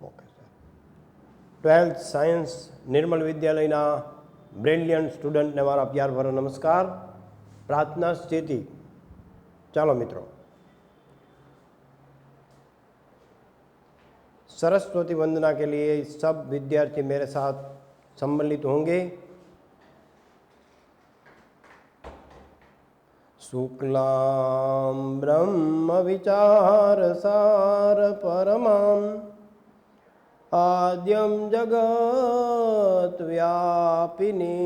Okay sir. 12th science નિર્મલ વિદ્યાલયના brilliant સ્ટુડન્ટને મારા પ્યારભરા નમસ્કાર. प्रार्थना स्थिति. चलो मित्रों, सरस्वती वंदना के लिए सब विद्यार्थी मेरे साथ सम्मिलित होंगे. शुक्लां ब्रह्म विचार सार परमां आद्यं जगत व्यापिनी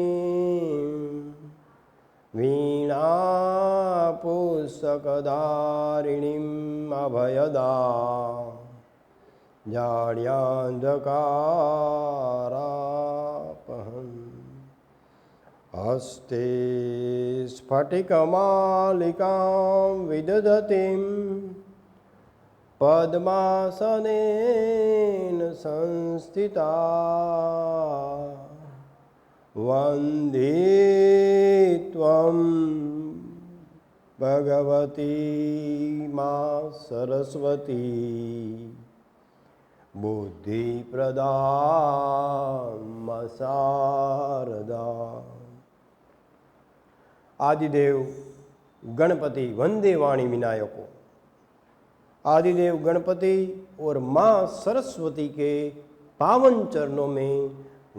वीणा पुस्तकधारिणीम् अभयदा जाड्यान्धकारापहं हस्ते स्फटिकमालिकां विदधतीं पद्मासनेन संस्थिता वन्दे त्वं भगवती मां सरस्वती बुद्धिप्रदां शारदा. आदिदेव गणपति वंदे वाणी विनायको. आदिदेव गणपति और माँ सरस्वती के पावन चरणों में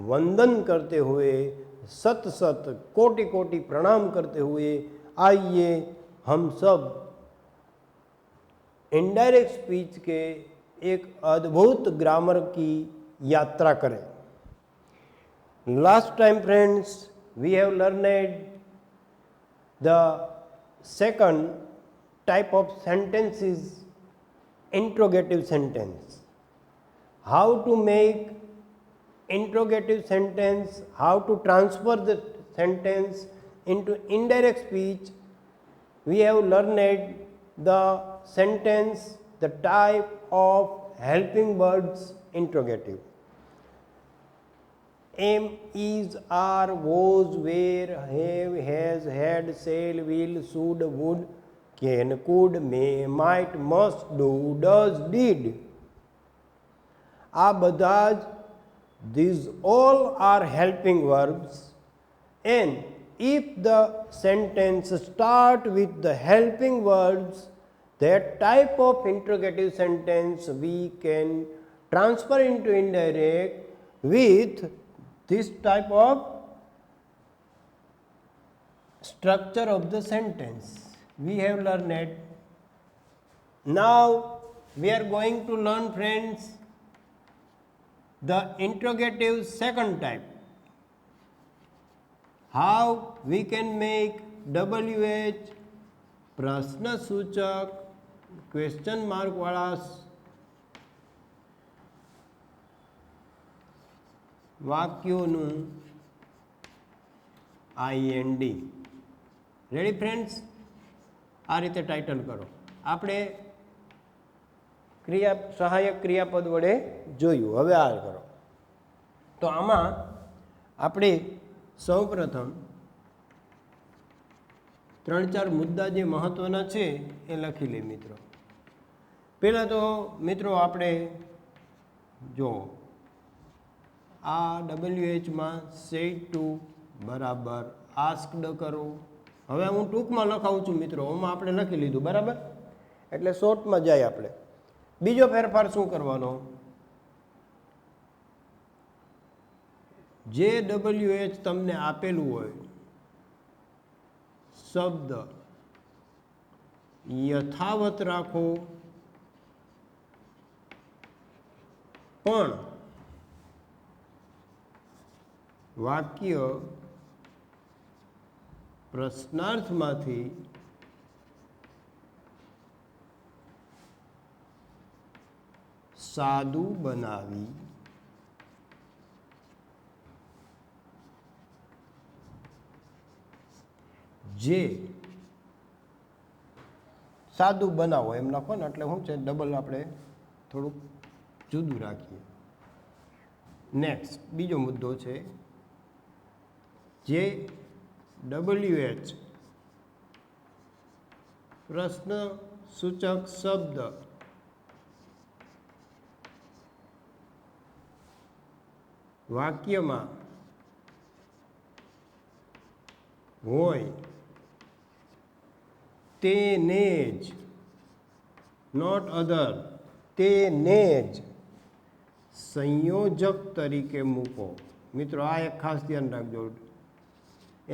वंदन करते हुए, सत सत कोटि कोटि प्रणाम करते हुए आइए हम सब इनडायरेक्ट स्पीच के एक अद्भुत ग्रामर की यात्रा करें. Last time friends we have learned the second type of sentences, interrogative sentence. How to make interrogative sentence, how to transfer the sentence into indirect speech. We have learned the sentence, the type of helping words interrogative. Am, is, are, was, were, have, has, had, shall, will, should, would, can, could, may, might, must, do, does, did. આ બધા જ these all are helping verbs, and if the sentence start with the helping verbs, that type of interrogative sentence we can transfer into indirect with this type of structure of the sentence we have learned. Now we are going to learn, friends, the interrogative second type. How we can make WH प्रश्न सूचक question mark वाला वाक्यों IND. Ready friends? आ रीते title करो. आपणे क्रिया सहायक क्रियापद वडे जोयुं. हवे आ करो. तो आमा आपणे सौ प्रथम 3-4 मुद्दा जे महत्वना छे ए लखी ले मित्रों. पहला तो मित्रों आपणे जो आ WH में सेड टू बराबर आस्क्ड करो. हवे हूँ टूंक में लखाऊँ छूं मित्रों. ओमां आपणे लखी लीधुं बराबर, एटले शॉर्ट में जाए. आपणे बीजो फेरफार शुं करवानो? जे WH तमने आपेलुं होय शब्द यथावत राखो, पण वाक्य प्रश्नार्थमांथी सादू बनावी जे सादू बनावो एम लखो ने एटले शुं छे डबल आपणे थोड़ुं जुदुं राखीए. नेक्स्ट बीजो मुद्दो छे जे WH प्रश्न सूचक शब्द વાક્યમાં હોય તેને જ, નોટ અધર, તેને જ સંયોજક તરીકે મૂકો. મિત્રો આ એક ખાસ ધ્યાન રાખજો.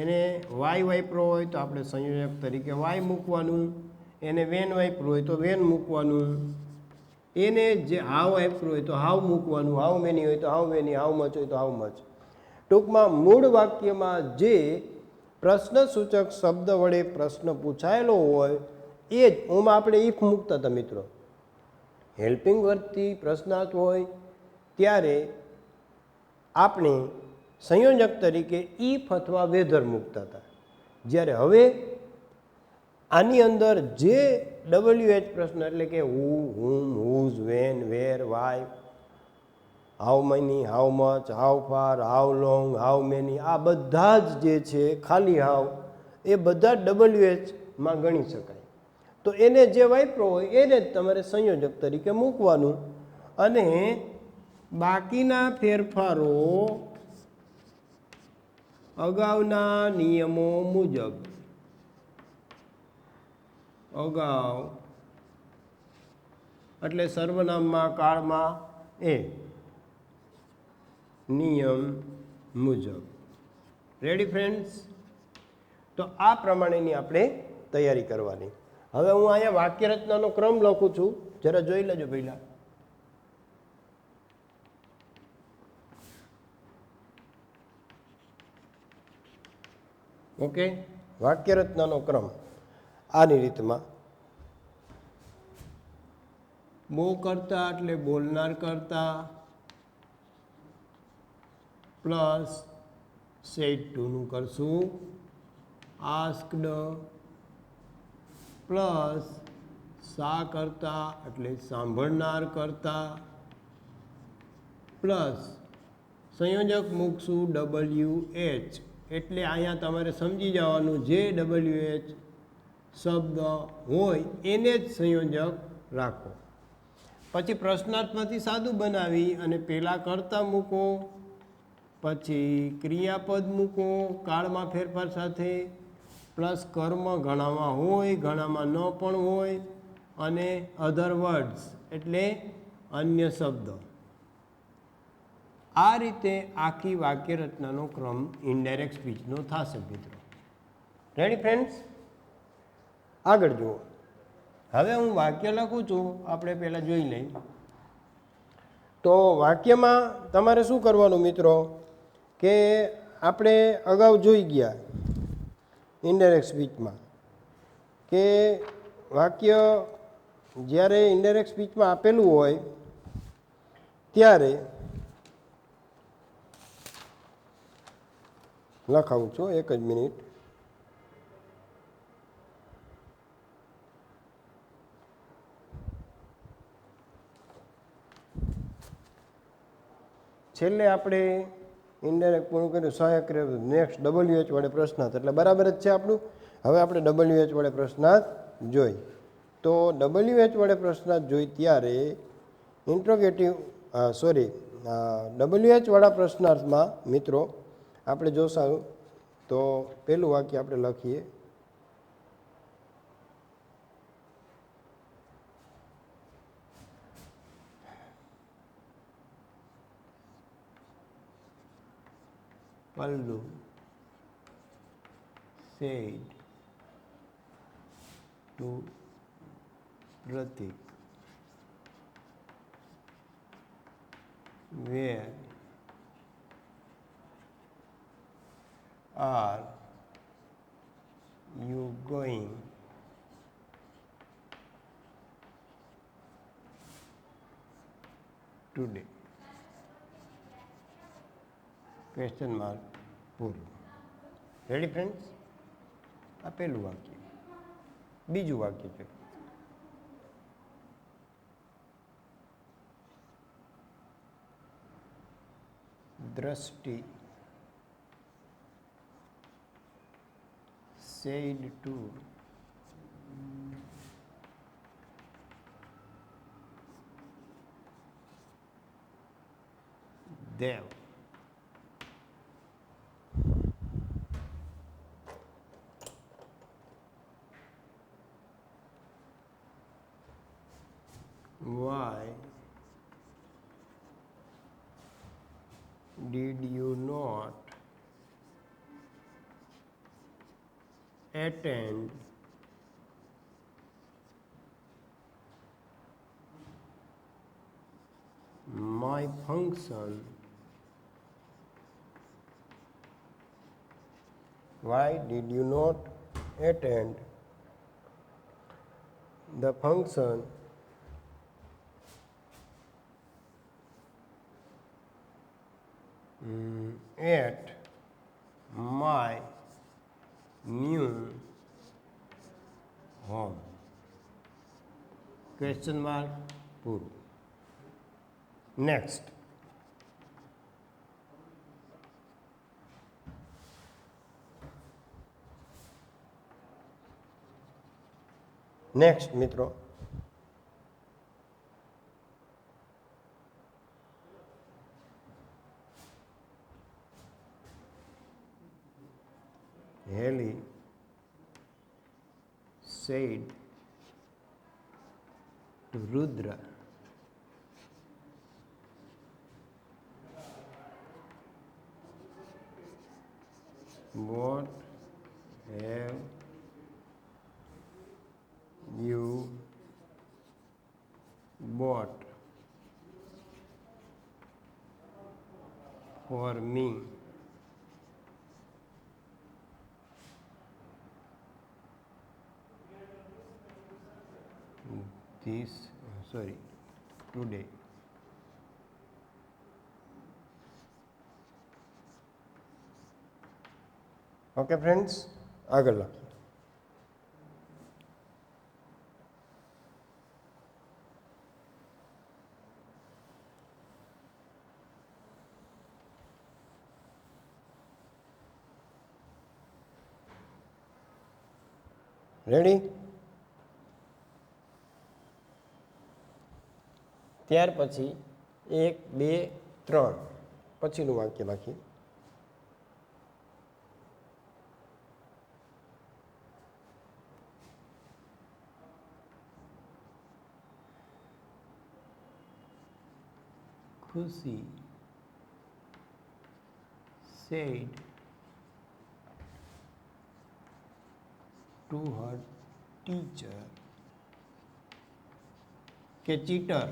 એને વાય વાપરો હોય તો આપણે સંયોજક તરીકે વાય મૂકવાનું, એને વેન વાપરું હોય તો વેન મૂકવાનું, એને જે હાવ વાપરું હોય તો હાવ મૂકવાનું, હાવ મેની હોય તો હાવ મેની, હાવ મચ હોય તો હાવ મચ. ટૂંકમાં મૂળ વાક્યમાં જે પ્રશ્નસૂચક શબ્દ વડે પ્રશ્ન પૂછાયેલો હોય એ જ ઓમાં આપણે ઇફ મૂકતા હતા મિત્રો. હેલ્પિંગ વર્બથી પ્રશ્નાર્થ હોય ત્યારે આપણે સંયોજક તરીકે ઇફ અથવા વેધર મૂકતા હતા. જ્યારે હવે આની અંદર જે WH પ્રશ્ન એટલે કે who, whom, whose, when, where, why, how many, how much, how far, how long, how many, આ બધા જ જે છે ખાલી હાવ એ બધા WHમાં ગણી શકાય. તો એને જે વાપરો હોય એને જ તમારે સંયોજક તરીકે મૂકવાનું અને બાકીના ફેરફારો અગાઉના નિયમો મુજબ, અગાઉ એટલે સર્વનામમાં, કાળમાં, એ નિયમ મુજબ. Ready friends? તો આ પ્રમાણેની આપણે તૈયારી કરવાની. હવે હું અહીંયા વાક્ય રચનાનો ક્રમ લખું છું, જરા જોઈ લેજો પહેલા. ઓકે, વાક્ય રચનાનો ક્રમ આની રીતમાં. બો કરતા એટલે બોલનાર કરતા પ્લસ સેડ ટુનું કરશું, આસ્કડ પ્લસ સા કરતા એટલે સાંભળનાર કરતા પ્લસ સંયોજક મૂકશું WH. એટલે અહીંયા તમારે સમજી જવાનું જે WH શબ્દ હોય એને જ સંયોજક રાખો. પછી પ્રશ્નાર્થમાંથી સાદું બનાવી અને પહેલાં કરતા મૂકો, પછી ક્રિયાપદ મૂકો કાળમાં ફેરફાર સાથે, પ્લસ કર્મ ઘણામાં હોય ઘણામાં ન પણ હોય, અને અધર વર્ડ્સ એટલે અન્ય શબ્દ. આ રીતે આખી વાક્ય રચનાનો ક્રમ ઇનડાયરેક્ટ સ્પીચનો થશે મિત્રો. Ready friends? આગળ જુઓ. હવે હું વાક્ય લખું છું, આપણે પહેલાં જોઈ લઈએ. તો વાક્યમાં તમારે શું કરવાનું મિત્રો કે આપણે અગાઉ જોઈ ગયા ઇનડાયરેક્ટ સ્પીચમાં કે વાક્ય જ્યારે ઇનડાયરેક્ટ સ્પીચમાં આપેલું હોય ત્યારે લખાવું છું, એક જ મિનિટ. છેલ્લે આપણે ઇનડાયરેક્ટ પૂરું કર્યું, સહાયક નેક્સ્ટ WH વડે પ્રશ્નાર્થ, એટલે બરાબર જ છે આપણું. હવે આપણે WH વડે પ્રશ્નાર્થ જોઈ. તો WH વડે પ્રશ્નાર્થ જોઈ ત્યારે ઇન્ટ્રોગેટિવ WH વાળા પ્રશ્નાર્થમાં મિત્રો આપણે જોશું તો પહેલું વાક્ય આપણે લખીએ. Pallu said to Pratik, where are you going today? Question mark પૂરું. Ready friends? આ પહેલું વાક્ય. બીજું વાક્ય છે દ્રષ્ટિ said to Dev, Why did you not attend my function? Why did you not attend the function at my new home? Question mark પૂરું. Next. Next મિત્રો, Haley said to Rudra, what have you bought for me? Today. Okay friends, આગળ લખીએ. Ready? ત્યાર પછી 1 2 3 પછીનું વાક્ય લખીએ. Khushi said to her teacher કે cheater,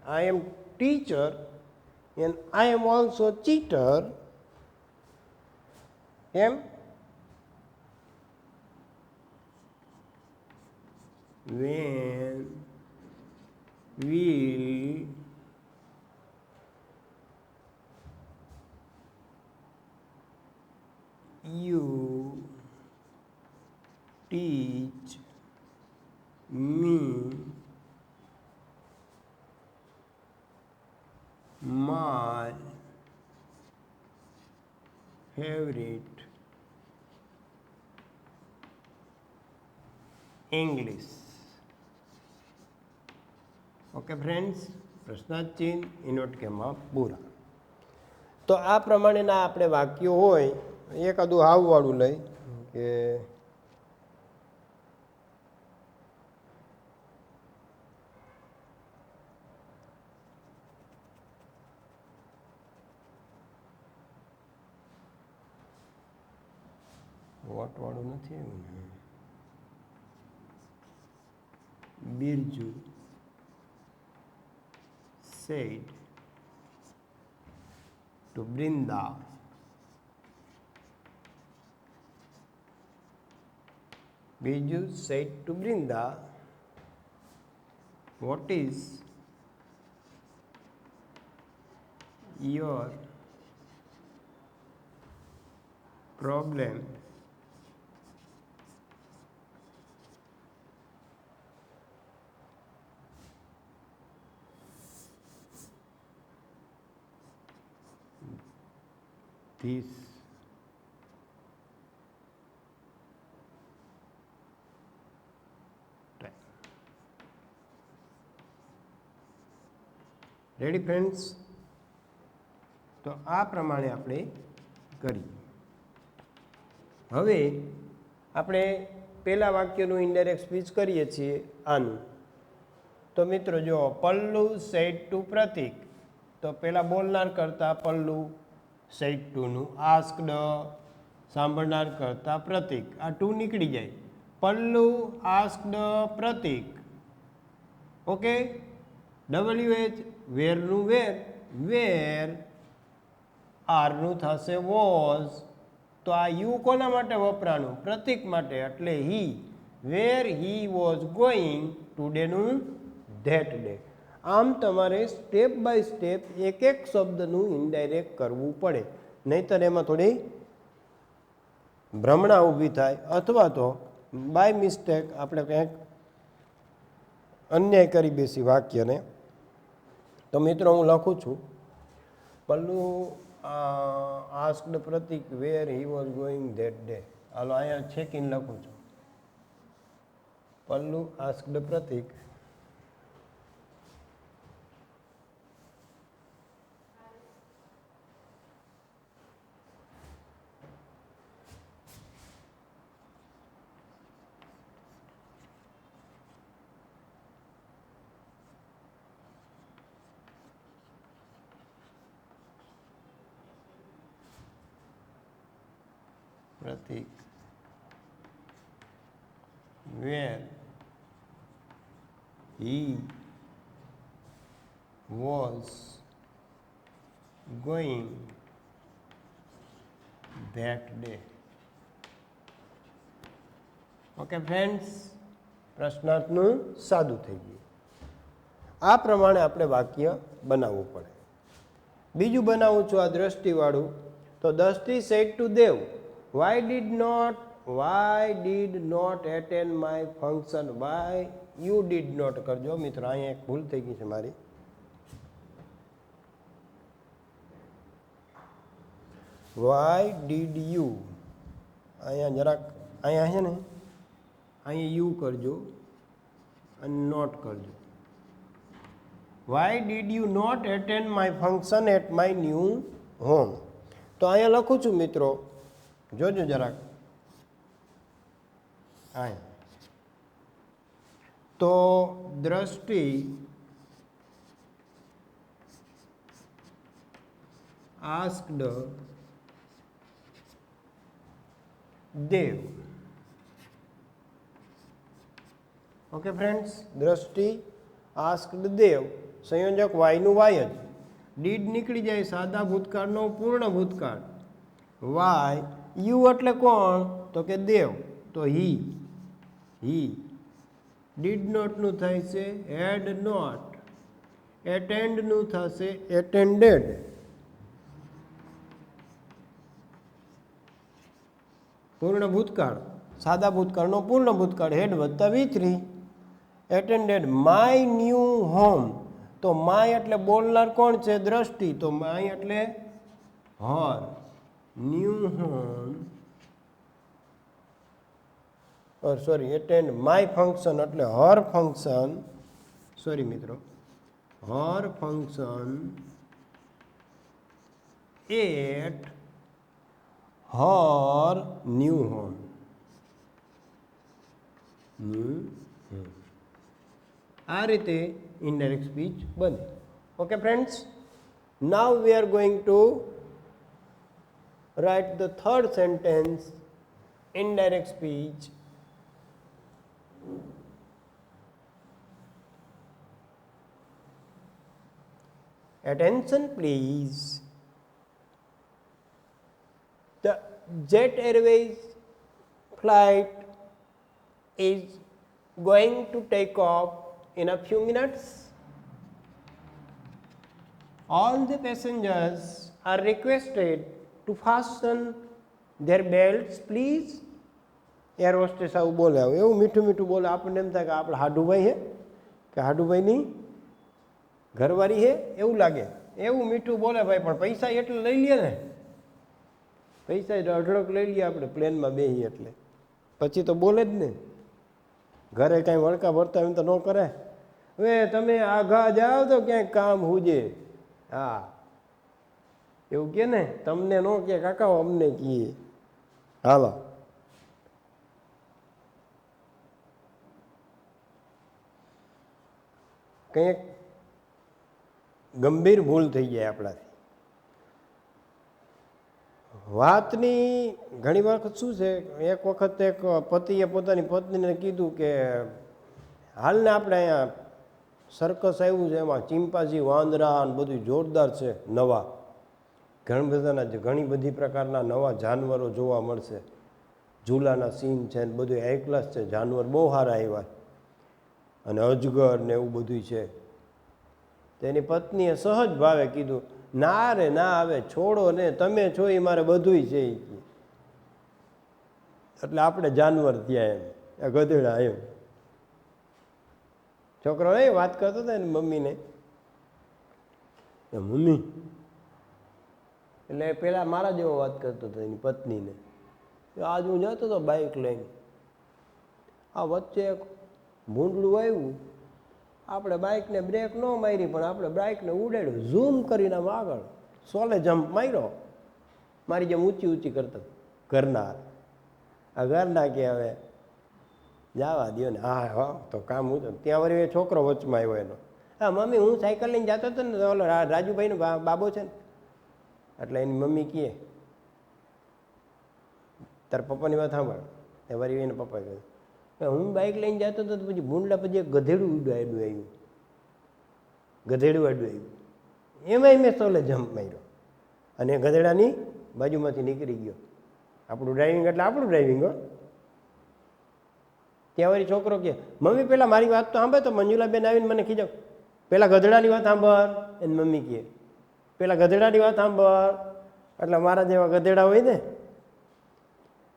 I am teacher and I am also cheater. કેમ? When will you teach me my favorite English? Okay friends, પ્રશ્નાર્થ ચિહ્ન ઇનવર્ટ કેમાં પૂરા. તો આ પ્રમાણેના આપણે વાક્યો હોય, એકાદું હાવવાળું લઈ કે વોટવાળું નથી આવ્યું ને. Birju said to Brinda, Biju said to Brinda, what is your problem? This time. Ready friends? તો આ પ્રમાણે આપણે કરીએ. હવે આપણે પહેલા વાક્યનું ઇનડાયરેક્ટ સ્પીચ કરીએ છીએ આનું તો મિત્રો જો પલ્લુ સેડ ટુ પ્રતિક, તો પેલા બોલનાર કરતા પલ્લુ સેડ ટુનું, આસ્કડ સાંભળનાર કરતા પ્રતિક, આ ટુ નીકળી જાય. પલ્લુ આસ્કડ પ્રતિક. ઓકે. WH વેરનું વેર, વેર આરનું થશે વોઝ. તો આ યુ કોના માટે વપરાણું? પ્રતિક માટે, એટલે he. Where he was going ટુડેનું ધેટ ડે. આમ તમારે સ્ટેપ બાય સ્ટેપ એક એક શબ્દનું ઇનડાયરેક્ટ કરવું પડે, નહીંતર એમાં થોડી ભ્રમણા ઊભી થાય, અથવા તો બાય મિસ્ટેક આપણે કંઈક અન્યાય કરી બેસી વાક્યને. તો મિત્રો હું લખું છું, Pallu asked Pratik where he was going that day. હાલો અહીંયા છેકીને લખું છું, Pallu asked Pratik Pratik where he was going that day. Okay friends, પ્રશ્નાર્થનું સાદું થઈ ગયું. આ પ્રમાણે આપણે વાક્ય બનાવવું પડે. બીજું બનાવું છું આ દ્રષ્ટિવાળું. તો દ્રષ્ટિ said to Dev, why did not attend my function? Why you did not કરજો મિત્રો, અહીંયા એક ભૂલ થઈ ગઈ છે મારી. why did you, અહીંયા જરાક અહીંયા છે ને, અહીંયા યુ કરજો અને નોટ કરજો. why did you not attend my function at my new home? તો અહીંયા લખું છું મિત્રો, જોજો જરાક. તો દ્રષ્ટિ આસ્કડ દેવ. ઓકે ફ્રેન્ડ્સ, દ્રષ્ટિ આસ્કડ દેવ, સંયોજક વાયનું વાય જ, ડીડ નીકળી જાય, સાદા ભૂતકાળનો પૂર્ણ ભૂતકાળ. વાય યુ એટલે કોણ? તો કે દેવ, તો હી. ડીડ નોટનું થાય છે હેડ નોટ. એટેન્ડનું થશે એટેન્ડેડ. પૂર્ણ ભૂતકાળ, સાદા ભૂતકાળનો પૂર્ણ ભૂતકાળ, હેડ વત્તા V3. Attended my new home. તો માય એટલે બોલનાર કોણ છે? દ્રષ્ટિ. તો માય એટલે her. New home, sorry, attend my function એટલે હર ફંક્શન. સોરી મિત્રો, her function at her new home. આ રીતે ઇનડાયરેક્ટ સ્પીચ બને. Okay friends, now we are going to write the third sentence, indirect speech. Attention please. The Jet Airways flight is going to take off in a few minutes. All the passengers are requested to fasten their belts please. Air hostess આવું બોલે, એવું મીઠું મીઠું બોલે, આપણને એમ થાય કે આપણે હાડુભાઈ છે કે હાડુભાઈની ઘરવાળી છે એવું લાગે. એવું મીઠું બોલે ભાઈ, પણ પૈસા એટલે લઈ લે ને, પૈસા અઢળક લઈ લઈએ આપણે પ્લેનમાં બેસી એટલે, પછી તો બોલે જ ને. ઘરે કાંઈ વળકા ભરતા હોય તો ન કરે. હવે તમે આઘા જાઓ તો ક્યાંક કામ હુજે. હા, એવું કે ને, તમને ન કે કાકા, અમને કહીએ. હાલો, કંઈક ગંભીર ભૂલ થઈ જાય આપણાથી. વાતની ઘણી વખત શું છે, એક વખત એક પતિએ પોતાની પત્નીને કીધું કે હાલને આપણે અહીંયા સર્કસ આવ્યું છે, એમાં ચિંપાંજી, વાંદરા અને બધું જોરદાર છે, નવા ઘણી બધી પ્રકારના નવા જાનવરો જોવા મળશે, ઝૂલાના સીન છે ને બધું હાઈ ક્લાસ છે, જાનવર બહુ સારા આવ્યા અને અજગર ને એવું બધું છે. તેની પત્નીએ સહજ ભાવે કીધું, ના રે ના, આવે છોડો ને, તમે છો એ મારે બધુંય છે. એટલે આપણે જાનવર ત્યાં એમ ગધેડા એમ. છોકરો એ વાત કરતો હતો એની મમ્મીને, મમ્મી એટલે પેલા મારા જેવો વાત કરતો હતો એની પત્નીને. આજ હું જતો હતો બાઇક લઈને, આ વચ્ચે એક ભૂંડલું આવ્યું, આપણે બાઇકને બ્રેક ન મારી પણ આપણે બાઇકને ઉડાડ્યું, ઝૂમ કરીને આમ આગળ સોલે જમ્પ માર્યો, મારી જેમ ઊંચી ઊંચી કરતા ઘરના. આ ઘરના કે હવે જવા દો ને. હા હા તો કામ હતું. ત્યાં વળી એ છોકરો વચમાં આવ્યો એનો, હા મમ્મી હું સાયકલ લઈને જતો હતો ને, ઓલો રાજુભાઈનો બાબો છે ને, એટલે એની મમ્મી કહે તાર પપ્પાની વાત સાંભળ. એ વળી એને પપ્પાએ કહ્યું હું બાઇક લઈને જતો હતો, પછી ભૂંડલા પછી એક ગધેડું આડું આવ્યું, ગધેડું આડું આવ્યું, એમાંય મેં સોલે જમ્પ માર્યો અને ગધેડાની બાજુમાંથી નીકળી ગયો. આપણું ડ્રાઇવિંગ એટલે આપણું ડ્રાઇવિંગ હો. ત્યાં વળી છોકરો કહે મમ્મી પહેલાં મારી વાત તો સાંભળ. તો મંજુલાબેન આવીને મને કીધું પહેલાં ગધેડાની વાત સાંભળ. એની મમ્મી કહે પહેલાં ગધેડાની વાત સાંભળ. એટલે મારા જેવા ગધેડા હોય ને,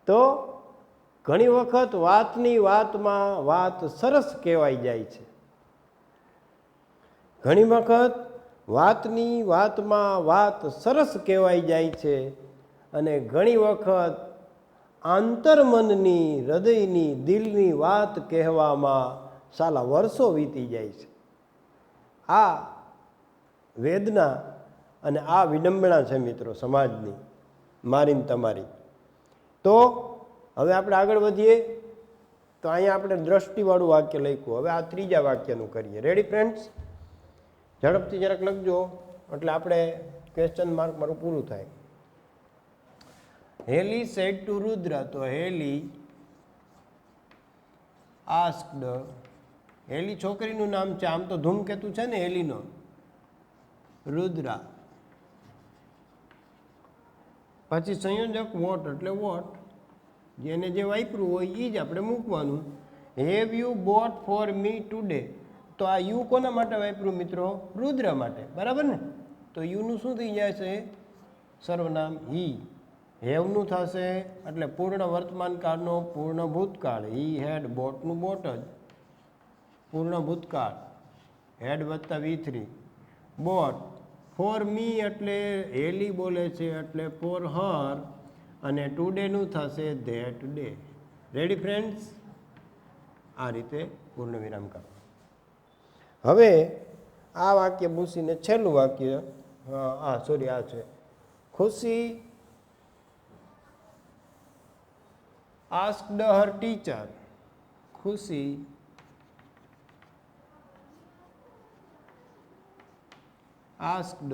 તો ઘણી વખત વાતની વાતમાં વાત સરસ કહેવાઈ જાય છે. ઘણી વખત વાતની વાતમાં વાત સરસ કહેવાઈ જાય છે અને ઘણી વખત આંતરમનની, હૃદયની, દિલની વાત કહેવામાં સાલા વર્ષો વીતી જાય છે. આ વેદના અને આ વિડંબણા છે મિત્રો સમાજની, મારી ને તમારી. તો હવે આપણે આગળ વધીએ. તો અહીંયા આપણે દ્રષ્ટિવાળું વાક્ય લખ્યું. હવે આ ત્રીજા વાક્યનું કરીએ. Ready friends? ઝડપથી જરાક લખજો એટલે આપણે ક્વેશ્ચન માર્ક મારું પૂરું થાય. હેલી સેડ ટુ રુદ્રા. તો હેલી આસ્ક્ડ, હેલી છોકરીનું નામ છે, આમ તો ધૂમકેતુ છે ને હેલીનો, રુદ્રા પછી સંયોજક વોટ એટલે વોટ, જેને જે વાપરું હોય એ જ આપણે મૂકવાનું. Have you boat for me today. તો આ યુ કોના માટે વાપર્યું મિત્રો? રુદ્ર માટે, બરાબર ને? તો યુનું શું થઈ જાય છે? સર્વનામ હી. હેવનું થશે એટલે પૂર્ણ વર્તમાન કાળનો પૂર્ણ ભૂતકાળ. હી હેડ, બોટનું બોટ જ પૂર્ણ ભૂતકાળ, હેડ વત્તા V3. બોટ ફોર મી એટલે હેલી બોલે છે એટલે ફોર હર, અને ટુડેનું થશે ધેટ ડે. Ready friends? આ રીતે પૂર્ણ વિરામ કરો. હવે આ વાક્ય ભૂસીને છેલ્લું વાક્ય, આ છે ખુશી asked her teacher. ખુશી asked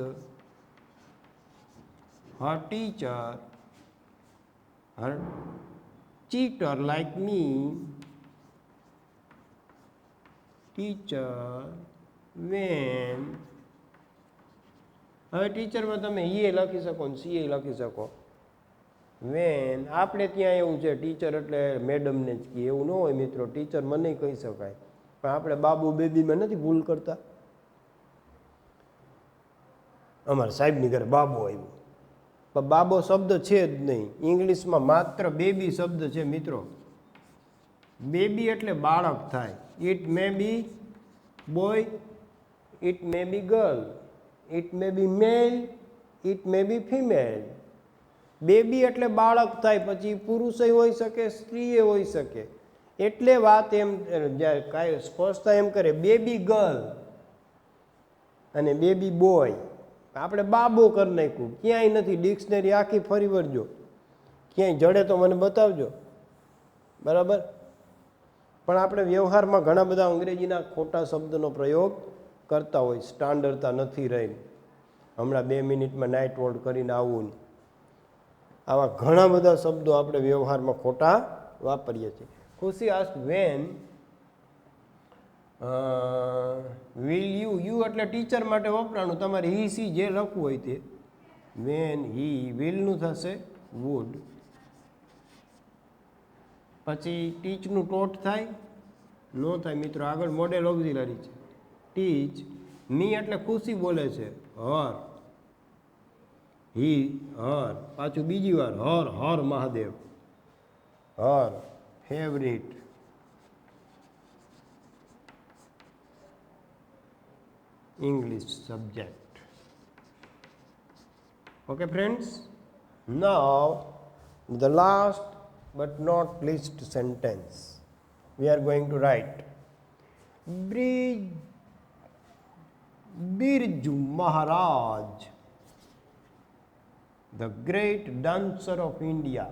her teacher, her cheater like me, teacher when. હવે ટીચરમાં તમે એ લખી શકો ને સી લખી શકો. વેન આપણે ત્યાં એવું છે, ટીચર એટલે મેડમને જ કહે, એવું ન હોય મિત્રો. ટીચર મને કહી શકાય, પણ આપણે બાબુ બેબીમાં નથી ભૂલ કરતા. અમારા સાહેબની ઘરે બાબો આવ્યો, પણ બાબો શબ્દ છે જ નહીં ઇંગ્લિશમાં, માત્ર બેબી શબ્દ છે મિત્રો. બેબી એટલે બાળક થાય. It may be boy, it may be girl, it may be male, it may be female. Baby એટલે બાળક થાય, પછી પુરુષય હોઈ શકે, સ્ત્રીએ હોઈ શકે. એટલે વાત એમ કાંઈ સ્પષ્ટતા એમ કરે, બેબી ગર્લ અને બેબી બોય. આપણે બાબો કરી નાખ્યું, ક્યાંય નથી. ડિક્શનરી આખી ફરી વળજો, ક્યાંય જડે તો મને બતાવજો, બરાબર? પણ આપણે વ્યવહારમાં ઘણા બધા અંગ્રેજીના ખોટા શબ્દનો પ્રયોગ કરતા હોય, સ્ટાન્ડર્ડતા નથી રહી, હમણાં 2 મિનિટમાં નાઇટ વોર્ડ કરીને આવવું, આવા ઘણા બધા શબ્દો આપણે વ્યવહારમાં ખોટા વાપરીએ છીએ. ખુશી આસ્ક વેન વિલ યુ એટલે ટીચર માટે વપરાણું, તમારે હી સી જે લખવું હોય તે. વેન હી વિલનું થશે વુડ. પછી ટીચનું ટોટ થાય? નો થાય મિત્રો. આગળ મોડેલ ઓક્ઝિલરી છે. ટીચ મી એટલે ખુશી બોલે છે, હર હી હર, પાછું બીજી વાર હર હર મહાદેવ, હર favourite. English subject. Okay friends, now the last but not least sentence we are going to write. Birju Maharaj, the great dancer of India,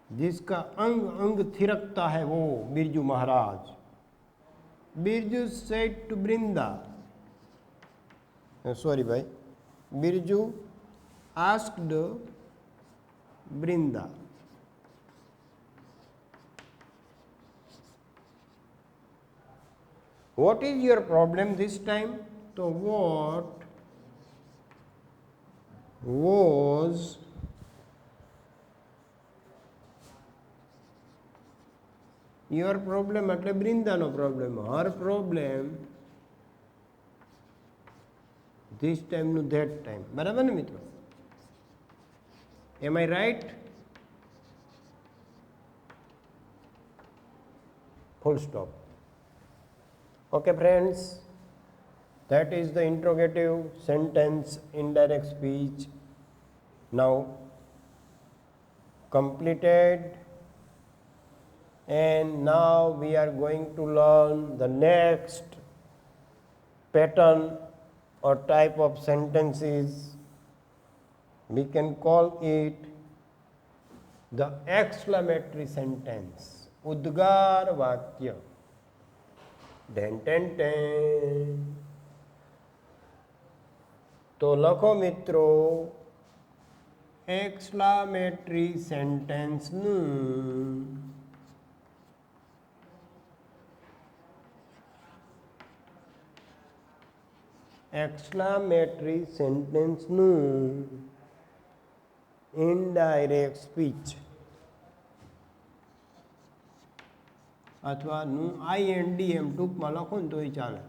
जिसका अंग अंग थिरकता है वो Birju Maharaj. Birju said to Brinda, sorry bhai, Birju asked Brinda, what is your problem this time? So what was your problem એટલે બ્રિંદાનો problem, her problem this time નું that time. બરાબર ને મિત્રો? Am I right? Full stop. Okay friends, that is the interrogative sentence indirect speech now completed. And now we are going to learn the next pattern or type of sentences. We can call it the exclamatory sentence, ઉદ્ગાર વાક્ય. ઢેન ten ten. તો લખો મિત્રો exclamatory sentence નું exclamatory sentence નું indirect speech અથવા નું IND એમ ટૂંકમાં લખો ને તોય ચાલે,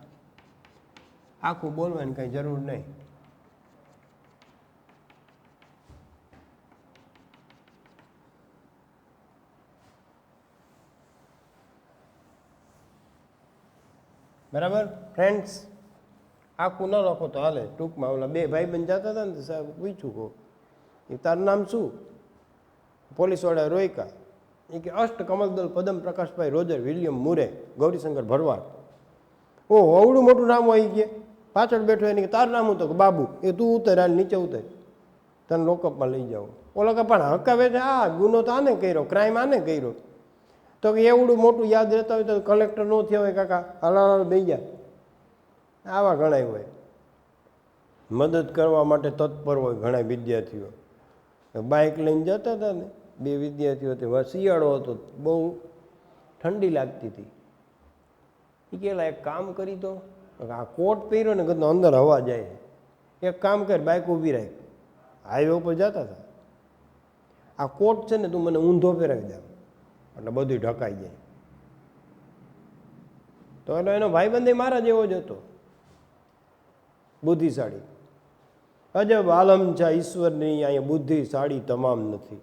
આખું બોલવાની કંઈ જરૂર નહીં. બરાબર ફ્રેન્ડ્સ? આખું ન લખો તો હાલે, ટૂંકમાં. ઓલા 2 ભાઈબંધ જતા હતા ને તો સાહેબ પૂછ્યું કહો એ તારું નામ શું? પોલીસવાળા રોયકા. એ કે અષ્ટ Kamaldal Padam Prakashbhai Roger William Murray Gaurishankar Bharwad. ઓહ અવડું મોટું નામ હોય કે પાછળ બેઠો એને કે તારું નામ હતું? કે બાબુ. એ તું ઉતર, હાલ નીચે ઉતર, તને લોકઅપમાં લઈ જાઓ. ઓલો કે પણ હકાવે છે, આ ગુનો તો આને કર્યો, ક્રાઇમ આને કર્યો. તો કે એવડું મોટું યાદ રહેતા હોય તો કલેક્ટર ન થયા હોય કાકા, હલાલ દઈ જાય. આવા ઘણા હોય, મદદ કરવા માટે તત્પર હોય ઘણા વિદ્યાર્થીઓ. બાઇક લઈને જતા હતા ને 2 વિદ્યાર્થીઓ, તે શિયાળો હતો, બહુ ઠંડી લાગતી હતી. એ કેલા એક કામ કરી તો, આ કોટ પહેર્યો ને કદાચ અંદર હવા જાય, એક કામ કર બાઇક ઊભી રાખ. હાઈવે ઉપર જતા હતા, આ કોટ છે ને તું મને ઊંધો પહેરાવી દે એટલે બધું ઢકાઈ જાય. તો એટલે એનો ભાઈબંધ મારા જેવો જ હતો, બુદ્ધિશાળી. અજબ આલમ છે ઈશ્વરની, અહીંયા બુદ્ધિશાળી તમામ નથી.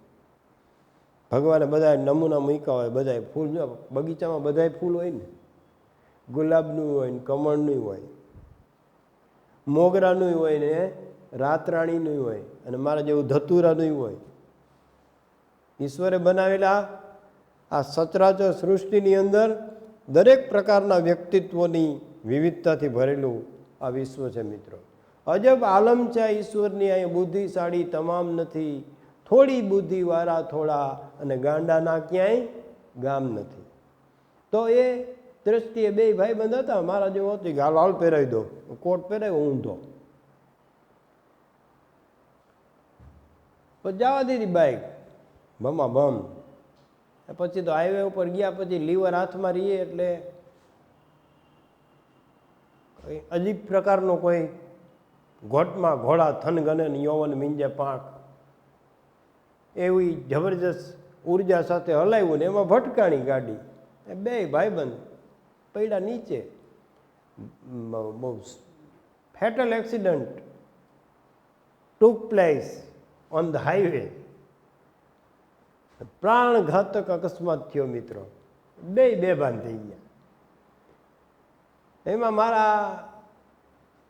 ભગવાને બધા નમૂના મૂક્યા હોય, બધા ફૂલ, બગીચામાં બધા ફૂલ હોય ને, ગુલાબનું હોય ને, કમળનું હોય, મોગરાનું હોય ને, રાતરાણીનું હોય, અને મારા જેવું ધતુરાનું હોય. ઈશ્વરે બનાવેલા આ સચરાચર સૃષ્ટિની અંદર દરેક પ્રકારના વ્યક્તિત્વની વિવિધતાથી ભરેલું આ વિશ્વ છે મિત્રો. અજબ આલમ છે ઈશ્વરની, અહીંયા બુદ્ધિશાળી તમામ નથી. થોડી બુદ્ધિવાળા થોડા, અને ગાંડાના ક્યાંય ગામ નથી. તો એ દ્રષ્ટિએ બે ભાઈબંધ હતા, મારા જેવો હતી કે હાલ હાલ પહેરાવી દો, કોટ પહેરાવ્યો ઊંધો. પછી જવા દીધી બાઇક બમા બમ. પછી તો હાઈવે ઉપર ગયા, પછી લીવર હાથમાં રહીએ એટલે અજીબ પ્રકારનો કોઈ ઘોટમાં ઘોડા થનગને યૌવન મીંજે પાંખ એવી જબરજસ્ત ઉર્જા સાથે હલાવ્યું ને એમાં ભટકાણી ગાડી. બે ભાઈબંધ પડ્યા નીચે. બહુ fatal accident took place on the highway. પ્રાણઘાતક અકસ્માત થયો મિત્રો. બેભાન થઈ ગયા. એમાં મારા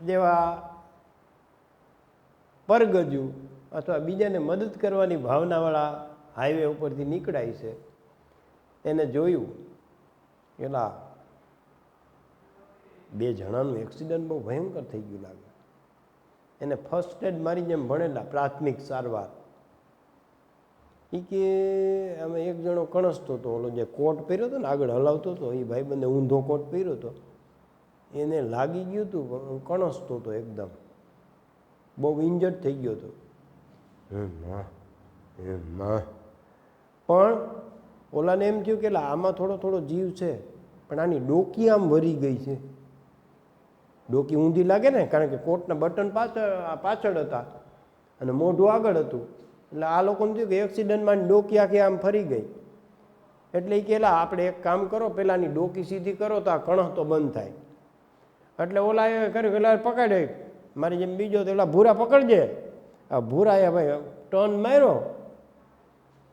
જેવા પરગજુ અથવા બીજાને મદદ કરવાની ભાવનાવાળા હાઈવે ઉપરથી નીકળાય છે, એને જોયું એલા બે જણાનું એક્સિડન્ટ બહુ ભયંકર થઈ ગયું લાગે. એને ફર્સ્ટ એડ મારી જેમ ભણેલા પ્રાથમિક સારવાર. એ કે અમે એક જણો કણસતો હતો, ઓલો જે કોટ પહેર્યો હતો ને આગળ હલાવતો હતો, એ ભાઈબંધે ઊંધો કોટ પહેર્યો હતો, એને લાગી ગયું હતું, કણસતો હતો એકદમ, બહુ ઇન્જર્ડ થઈ ગયો હતો. પણ ઓલાને એમ થયું કે આમાં થોડો થોડો જીવ છે, પણ આની ડોકી આમ વરી ગઈ છે. ડોકી ઊંધી લાગે ને, કારણ કે કોટના બટન પાછળ હતા અને મોઢું આગળ હતું. એટલે આ લોકોને થયું કે એક્સિડન્ટમાં ડોકી આખી આમ ફરી ગઈ. એટલે એ કહેલા આપણે એક કામ કરો, પેલાની ડોકી સીધી કરો તો આ કણસ તો બંધ થાય. એટલે ઓલા એ કર્યું, પેલા પકડે મારી જેમ બીજો તો એલા ભૂરા પકડજે. આ ભૂરાએ ભાઈ ટર્ન માર્યો,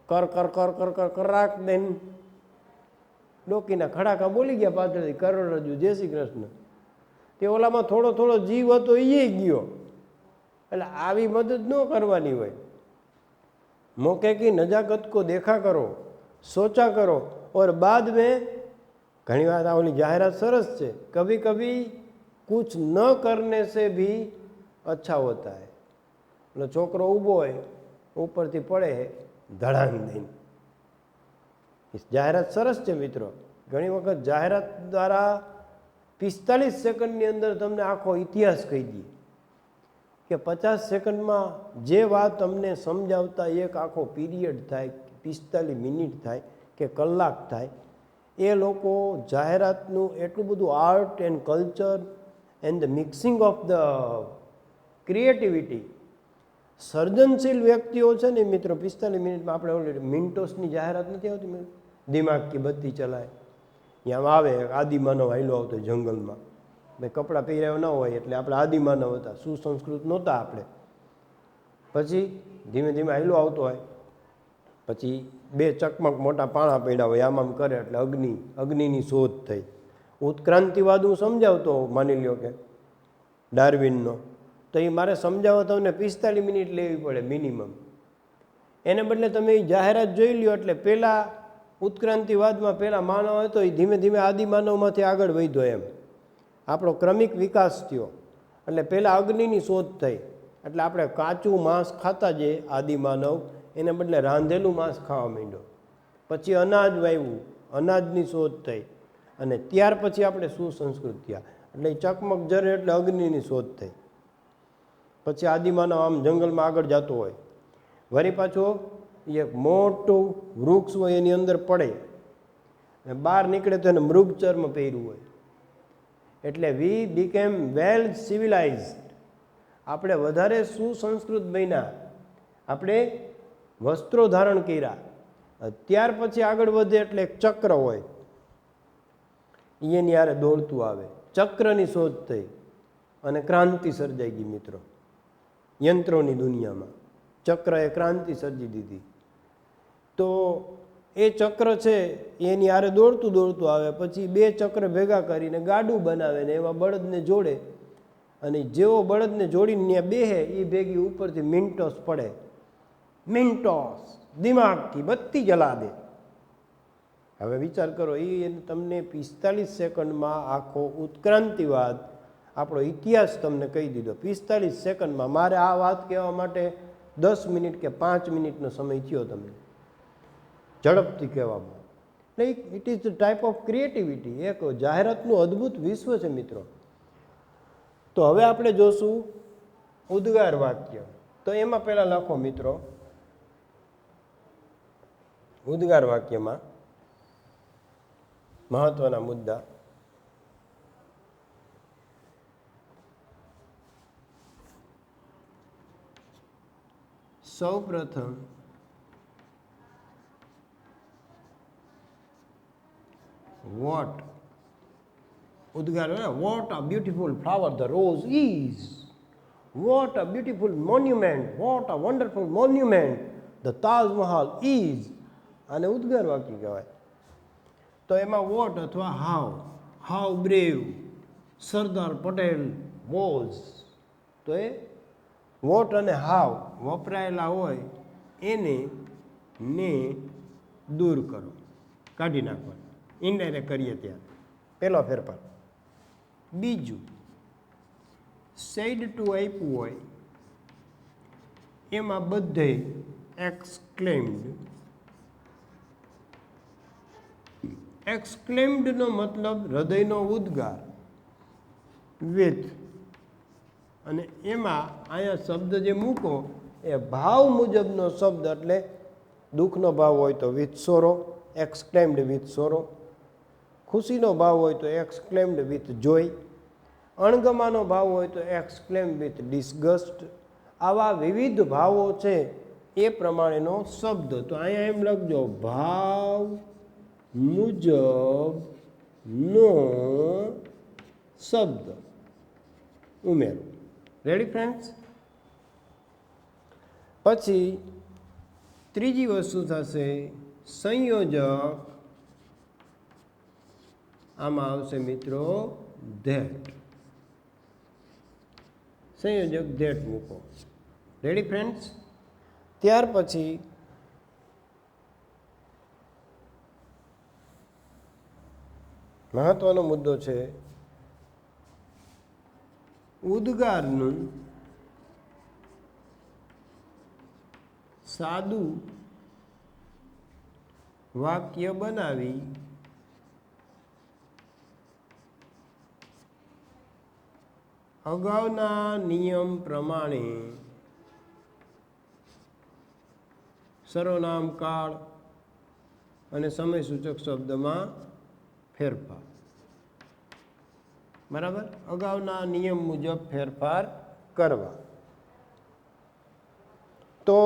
કર કર કર કર કર કરાક દઈને ડોકીના ખડાકા બોલી ગયા પાછળથી, કરોડરજ્જુ જય શ્રી કૃષ્ણ. તે ઓલામાં થોડો થોડો જીવ હતો એ ગયો. એટલે આવી મદદ ન કરવાની હોય. मौके की नजाकत को देखा करो, सोचा करो और बाद में घनी बात ओली जाहिरात सरस है, कभी कभी कुछ न करने से भी अच्छा होता है. એટલે છોકરો ઊભો હોય ઉપરથી પડે ધડાંગ દઈને. જાહેરાત સરસ છે મિત્રો. ઘણી વખત જાહેરાત દ્વારા 45 સેકન્ડની અંદર તમને આખો ઇતિહાસ કહી દઈએ કે 50 સેકન્ડમાં જે વાત તમને સમજાવતા એક આખો પીરિયડ થાય, 45 મિનિટ થાય કે કલાક થાય. એ લોકો જાહેરાતનું એટલું બધું art and culture and the mixing of the creativity, સર્જનશીલ વ્યક્તિઓ છે ને મિત્રો. 45 મિનિટમાં આપણે ઓલરેડી મિન્ટોસની જાહેરાત નથી આવતી, દિમાગ કી બત્તી ચલાય, ત્યાં આવે આદિમાનવ હાલ્યો આવતો જંગલમાં. ભાઈ કપડાં પહેર્યા ન હોય એટલે આપણે આદિમાનવ હતા, સુસંસ્કૃત નહોતા આપણે. પછી ધીમે ધીમે હાલ્યો આવતો હોય, પછી બે ચકમક મોટા પાણા પડ્યા હોય, આમ આમ કરે એટલે અગ્નિની શોધ થઈ. ઉત્ક્રાંતિવાદ હું સમજાવતો માની લ્યો કે ડાર્વિનનો, તો એ મારે સમજાવવા તમને 45 મિનિટ લેવી પડે મિનિમમ. એને બદલે તમે એ જાહેરાત જોઈ લ્યો એટલે પહેલાં ઉત્ક્રાંતિવાદમાં પહેલાં માનવ હતો, એ ધીમે ધીમે આદિમાનવમાંથી આગળ વધ્યો. એમ આપણો ક્રમિક વિકાસ થયો. એટલે પહેલાં અગ્નિની શોધ થઈ, એટલે આપણે કાચું માંસ ખાતા જે આદિમાનવ, એને બદલે રાંધેલું માંસ ખાવા માંડ્યો. પછી અનાજ વાવ્યું, અનાજની શોધ થઈ, અને ત્યાર પછી આપણે સુસંસ્કૃત થયા. એટલે ચકમક જરે એટલે અગ્નિની શોધ થઈ. પછી આદિમાનવ આમ જંગલમાં આગળ જતો હોય, વળી પાછો એક મોટું વૃક્ષ હોય એની અંદર પડે, બહાર નીકળે તો એને મૃગચર્મ પહેર્યું હોય. એટલે વી બીકેમ વેલ સિવિલાઇઝડ, આપણે વધારે સુસંસ્કૃત બન્યા, આપણે વસ્ત્રો ધારણ કર્યા. ત્યાર પછી આગળ વધે એટલે એક ચક્ર હોય, એની યારે દોડતું આવે. ચક્રની શોધ થઈ અને ક્રાંતિ સર્જાઈ ગઈ મિત્રો. યંત્રોની દુનિયામાં ચક્રએ ક્રાંતિ સર્જી દીધી. તો એ ચક્ર છે એની આરે દોડતું દોડતું આવે, પછી બે ચક્ર ભેગા કરીને ગાડું બનાવે ને એમાં બળદને જોડે, અને જેવો બળદને જોડીને ત્યાં બેહે એ ભેગી ઉપરથી મિન્ટોસ પડે. મિન્ટોસ દિમાગથી બત્તી જલા દે. હવે વિચાર કરો, એ તમને 45 સેકન્ડમાં આખો ઉત્ક્રાંતિવાદ, આપણો ઇતિહાસ તમને કહી દીધો 45 સેકન્ડમાં. મારે આ વાત કહેવા માટે 10 મિનિટ કે 5 મિનિટનો સમય થયો તમને ઝડપથી કહેવામાં. Like it is the type of creativity. એક જાહેરાતનું અદ્ભુત વિશ્વ છે મિત્રો. તો હવે આપણે જોશું ઉદ્ગાર વાક્ય. તો એમાં પહેલા લખો મિત્રો, ઉદ્ગાર વાક્યમાં મહત્વના મુદ્દા. સૌ પ્રથમ વોટ, ઉદ્ગાર, what a beautiful flower the rose is, what a beautiful monument, what a wonderful monument the Taj Mahal is. આને ઉદ્ગાર વાક્ય કહેવાય. તો એમાં વોટ અથવા how brave Sardar Patel was. તો એ વોટ અને હાવ વપરાયેલા હોય એને ને દૂર કરો, કાઢી નાખો, ઇનડાયરેક્ટ કરીએ ત્યાં પહેલો ફેરફાર. બીજું, સેડ ટુ આપ્યું હોય એમાં બધે એક્સક્લેમ્ડ. એક્સક્લેમ્ડનો મતલબ હૃદયનો ઉદ્ગાર વિથ, અને એમાં અહીંયા શબ્દ જે મૂકો એ ભાવ મુજબનો શબ્દ, એટલે દુઃખનો ભાવ હોય તો with sorrow, exclaimed with sorrow. ખુશીનો ભાવ હોય તો એક્સક્લેમ્ડ વિથ જોય. અણગમાનો ભાવ હોય તો એક્સક્લેમ્ડ વિથ ડિસગસ્ટ. આવા વિવિધ ભાવો છે એ પ્રમાણેનો શબ્દ. તો અહીંયા એમ લખજો, ભાવ મુજબનો શબ્દ ઉમેરો. Ready friends? પછી ત્રીજી વસ્તુ થશે સંયોજક. આમાં આવશે મિત્રો ધેટ. સંયોજક ધેટ મૂકો. Ready friends? ત્યાર પછી મહત્વનો મુદ્દો છે ઉદ્ગારનું સાદું વાક્ય બનાવી અગાઉના નિયમ પ્રમાણે સર્વનામ, કાળ અને સમયસૂચક શબ્દમાં ફેરફાર. બરાબર? અગાઉના નિયમ મુજબ ફેરફાર કરવા. તો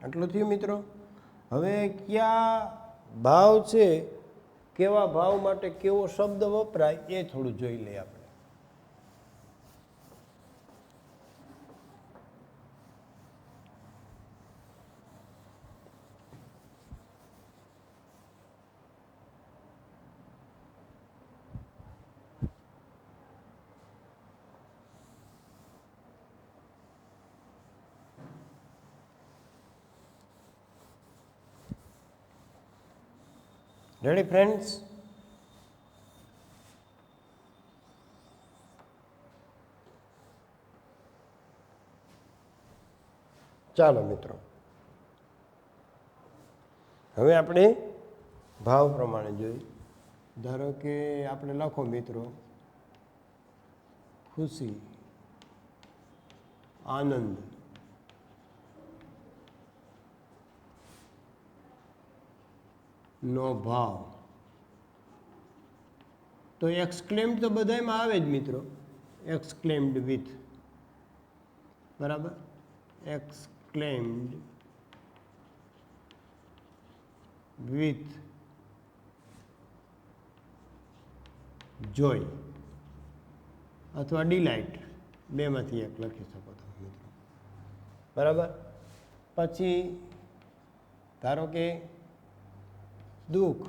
આટલું થયું મિત્રો. હવે કયા ભાવ છે, કેવા ભાવ માટે કેવો શબ્દ વપરાય એ થોડું જોઈ લઈએ આપણે. Ready friends? ચાલો મિત્રો, હવે આપણે ભાવ પ્રમાણે જોઈએ. ધારો કે આપણે લખો મિત્રો ખુશી, આનંદ, નો ભાવ. તો એક્સક્લેમ્ડ તો બધામાં આવે જ મિત્રો. એક્સક્લેમ્ડ વિથ, બરાબર? એક્સક્લેમ્ડ વિથ જોય અથવા ડિલાઇટ, બેમાંથી એક લખી શકો તમે મિત્રો. બરાબર? પછી ધારો કે દુઃખ,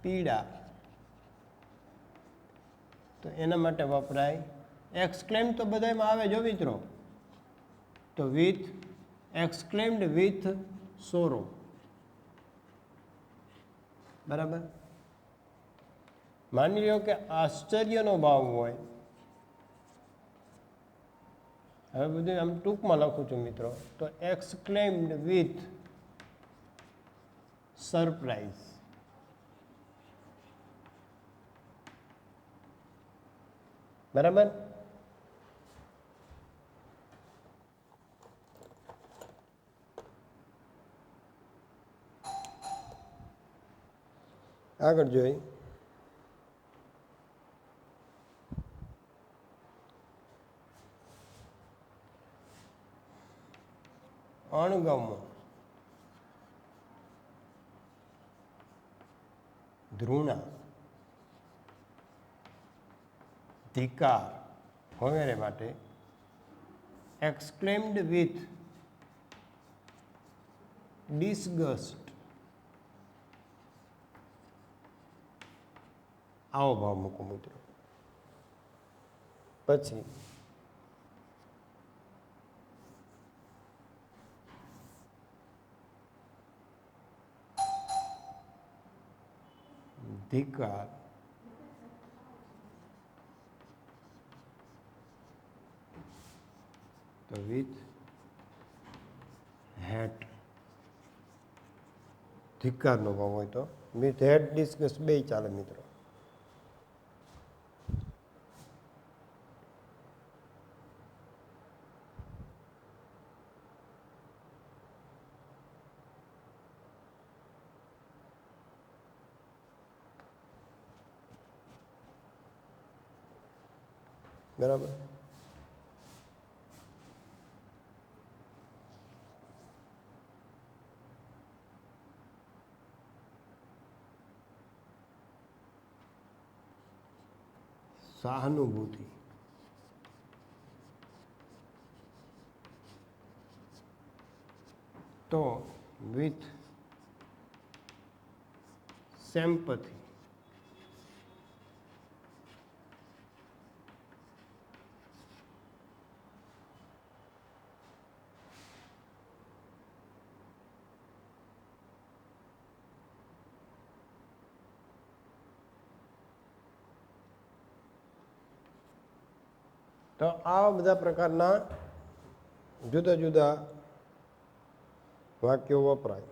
પીડા, તો એના માટે વપરાય એક્સક્લેમ. તો બધામાં આવે જો મિત્રો. તો વિથ, એક્સક્લેમ્ડ વિથ સોરો. બરાબર? માની લો કે આશ્ચર્યનો ભાવ હોય હવે બધું આમ ટૂંકમાં લખું છું મિત્રો. તો એક્સક્લેમ્ડ વિથ સરપ્રાઈઝ. બરાબર. આગળ જોઈ. અણગમો, ધૃણા, ધિકાર વગેરે માટે એક્સક્લેમ્ડ વિથ ડિસગસ્ટ આવો ભાવ મૂકો મિત્રો. પછી ધિકાર, તો વિથ હેટ. ધિકારનો ભાવ હોય તો વિથ હેટ ડિસ્કસ બે ચાલે મિત્રો. બરાબર. સહાનુભૂતિ, તો વિથ sympathy. તો આવા બધા પ્રકારના જુદા જુદા વાક્યો વપરાય.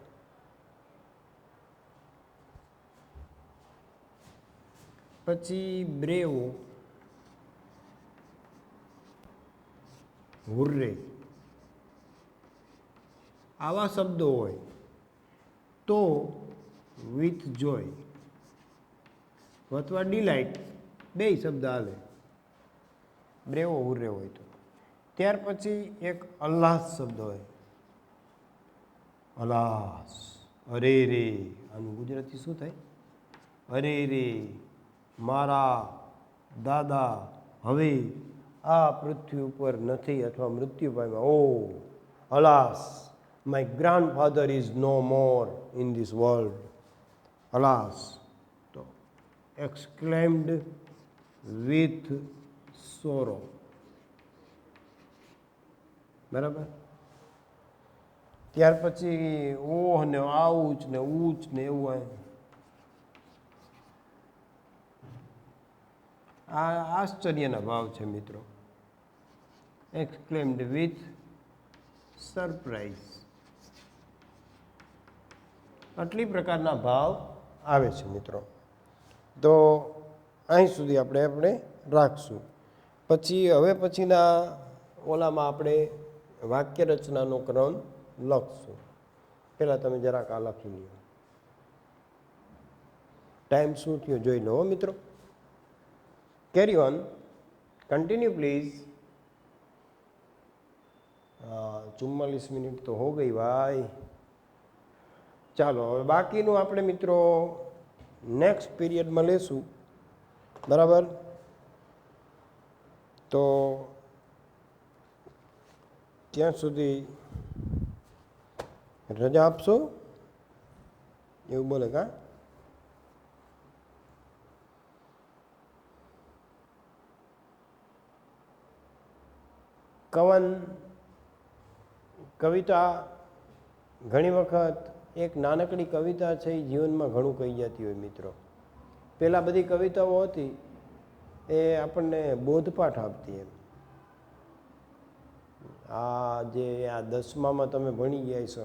પછી બ્રેવો, હુર્રે આવા શબ્દો હોય તો વિથ જોય અથવા ડિલાઇટ બે શબ્દ હાલે. બ્રેવો હુર્રે હોય તો. ત્યાર પછી એક અલ્લાસ શબ્દ હોય. અલાસ, અરે રે. આનું ગુજરાતી શું થાય? અરે રે, મારા દાદા હવે આ પૃથ્વી ઉપર નથી અથવા મૃત્યુ પામ્યા. O alas, my grandfather is no more in this world. Alas, તો એક્સક્લેમ્ડ વિથ સોરો. બરાબર. ત્યાર પછી ઓહ ને આઉચ ને ઊચ ને એવું હોય. આ આશ્ચર્યના ભાવ છે મિત્રો. Exclaimed with surprise. આટલી પ્રકારના ભાવ આવે છે મિત્રો. તો અહીં સુધી આપણે રાખશું. પછી હવે પછીના ઓલામાં આપણે વાક્ય રચનાનો ક્રમ લખશું. પહેલાં તમે જરાક આ લખી લો. ટાઈમ શું થયો જોઈ લો મિત્રો. કેરી ઓન, કન્ટિન્યુ પ્લીઝ. 44 મિનિટ તો હો ગઈ ભાઈ. ચાલો હવે બાકીનું આપણે મિત્રો નેક્સ્ટ પીરિયડમાં લેશું. બરાબર. તો ત્યાં સુધી રજા આપશો એવું બોલે કા? કવન કવિતા ઘણી વખત એક નાનકડી કવિતા છે એ જીવનમાં ઘણું કહી જતી હોય મિત્રો. પહેલાં બધી કવિતાઓ હતી એ આપણને બોધપાઠ આપતી એમ. આ જે આ 10મામાં તમે ભણી ગયા છો.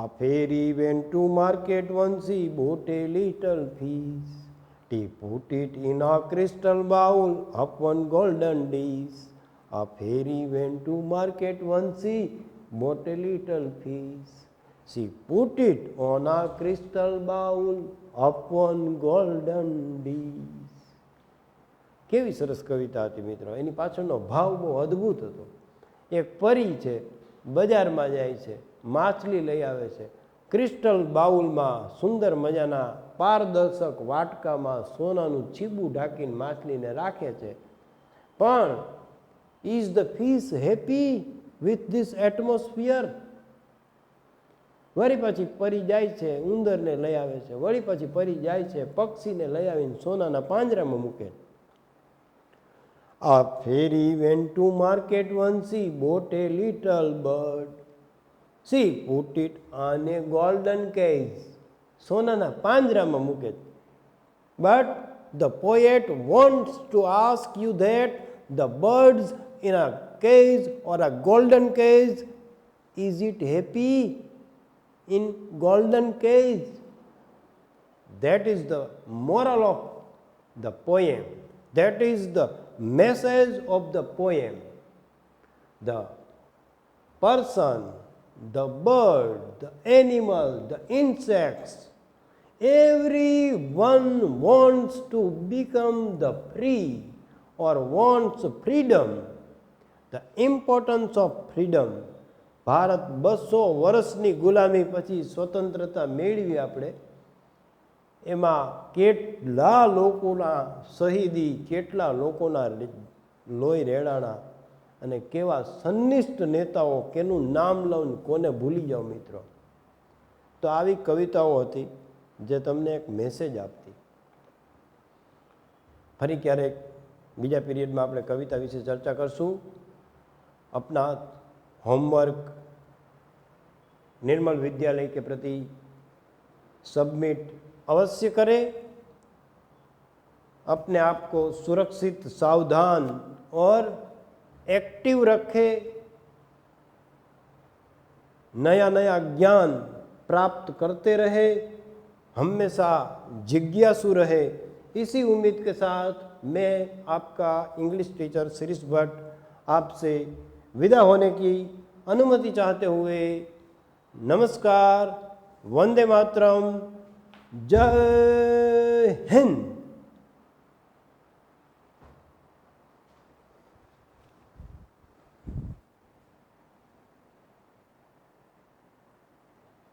A fairy went to market once, he bought a little fish. He put it in a crystal bowl upon golden dish. A fairy went to market once, he bought a little fish. She put it on a crystal bowl upon golden dish. કેવી સરસ કવિતા હતી મિત્રો. એની પાછળનો ભાવ બહુ અદ્ભુત હતો. એક પરી છે, બજારમાં જાય છે, માછલી લઈ આવે છે, ક્રિસ્ટલ બાઉલમાં સુંદર મજાના પારદર્શક વાટકામાં સોનાનું છીબું ઢાંકીને માછલીને રાખે છે. પણ is the fish happy with this atmosphere? વળી પછી પરી જાય છે, ઉંદરને લઈ આવે છે. વળી પછી પરી જાય છે, પક્ષીને લઈ આવીને સોનાના પાંજરામાં મૂકે. A fairy went to market once, she bought a little bird. She put it on a golden cage. સોનાના પાંજરામાં મૂકે. But the poet wants to ask you that the birds in a cage or a golden cage, is it happy in golden cage? That is the moral of the poem. That is the message of the poem. The person, the bird, the animal, the insects, everyone wants to become the free or wants freedom. The importance of freedom. Bharat 200 વર્ષની ગુલામી પછી સ્વતંત્રતા મેળવી આપણે. એમાં કેટલા લોકોના શહીદી, કેટલા લોકોના લોહી રેડાણા અને કેવા સંનિષ્ઠ નેતાઓ, કેનું નામ લઉં કોને ભૂલી જાઓ મિત્રો. તો આવી કવિતાઓ હતી જે તમને એક મેસેજ આપતી. ફરી ક્યારેક બીજા પીરિયડમાં આપણે કવિતા વિશે ચર્ચા કરશું. अपना होमवर्क निर्मल विद्यालय के प्रति सबमिट अवश्य करें. अपने आप को सुरक्षित, सावधान और एक्टिव रखें. नया नया ज्ञान प्राप्त करते रहे, हमेशा जिज्ञासु रहे. इसी उम्मीद के साथ मैं आपका इंग्लिश टीचर शिरीष भट्ट आपसे विदा होने की अनुमति चाहते हुए नमस्कार, वंदे मातरम, जय हिंद.